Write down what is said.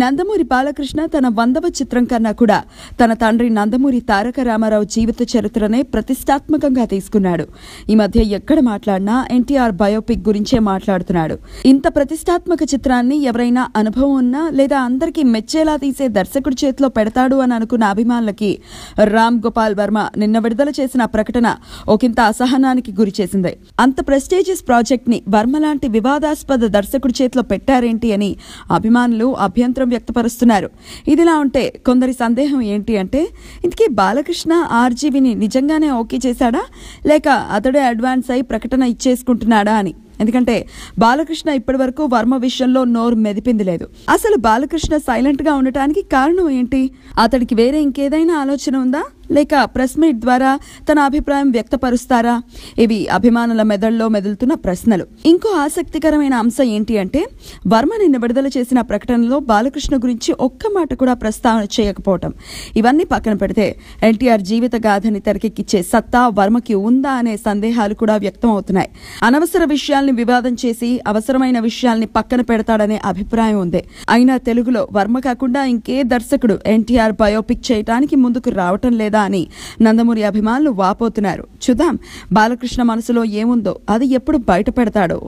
నందమూరి బాలకృష్ణ తన 100వ చిత్రం కన్నా కూడా తన తండ్రి నందమూరి తారక రామారావు జీవిత చరిత్రనే ప్రతిష్టాత్మకంగా తీసుకున్నాడు. ఈ మధ్య ఎక్కడ మాట్లాడినా ఎన్టీఆర్ బయోపిక్ గురించే మాట్లాడుతున్నాడు. ఇంత ప్రతిష్టాత్మక చిత్రాన్ని ఎవరైనా అనుభవం ఉన్నా లేదా అందరికీ మెచ్చేలా తీసే దర్శకుడి చేతిలో పెడతాడు అని అనుకున్న అభిమానులకి రామ్ గోపాల్ వర్మ నిన్న విడుదల చేసిన ప్రకటన ఒకంత అసహనానికి గురి చేసింది. అంత ప్రెస్టీజియస్ ప్రాజెక్ట్ ని వర్మ లాంటి వివాదాస్పద దర్శకుడి చేతిలో పెట్టారేంటి అని అభిమానులు అభ్యంతరం వ్యక్తపరుస్తున్నారు. ఇదిలా ఉంటే కొందరి సందేహం ఏంటి అంటే, ఇంతకీ బాలకృష్ణ ఆర్జీవిని నిజంగానే ఓకే చేశాడా లేక అతడే అడ్వాన్స్ అయి ప్రకటన ఇచ్చేసుకుంటున్నాడా అని. ఎందుకంటే బాలకృష్ణ ఇప్పటి వరకు వర్మ విషయంలో నోరు మెదిపింది లేదు. అసలు బాలకృష్ణ సైలెంట్ గా ఉండటానికి కారణం ఏంటి? అతడికి వేరే ఇంకేదైనా ఆలోచన ఉందా లేక ప్రెస్ మీట్ ద్వారా తన అభిప్రాయం వ్యక్తపరుస్తారా? ఇవి అభిమానుల మెదడులో మెదులుతున్న ప్రశ్నలు. ఇంకో ఆసక్తికరమైన అంశం ఏంటి అంటే, వర్మ నిన్న విడుదల చేసిన ప్రకటనలో బాలకృష్ణ గురించి ఒక్క మాట కూడా ప్రస్తావన చేయకపోవటం. ఇవన్నీ పక్కన పెడితే ఎన్టీఆర్ జీవిత గాథని తెరకెక్కిచ్చే సత్తా వర్మకి ఉందా అనే సందేహాలు కూడా వ్యక్తం అవుతున్నాయి. అనవసర విషయాల్ని వివాదం చేసి అవసరమైన విషయాల్ని పక్కన పెడతాడనే అభిప్రాయం ఉంది. అయినా తెలుగులో వర్మ కాకుండా ఇంకే దర్శకుడు ఎన్టీఆర్ బయోపిక్ చేయడానికి ముందుకు రావటం లేదా అని నందమూరి అభిమానులు వాపోతున్నారు. చూద్దాం బాలకృష్ణ మనసులో ఏముందో, అది ఎప్పుడు బయట పెడతాడో.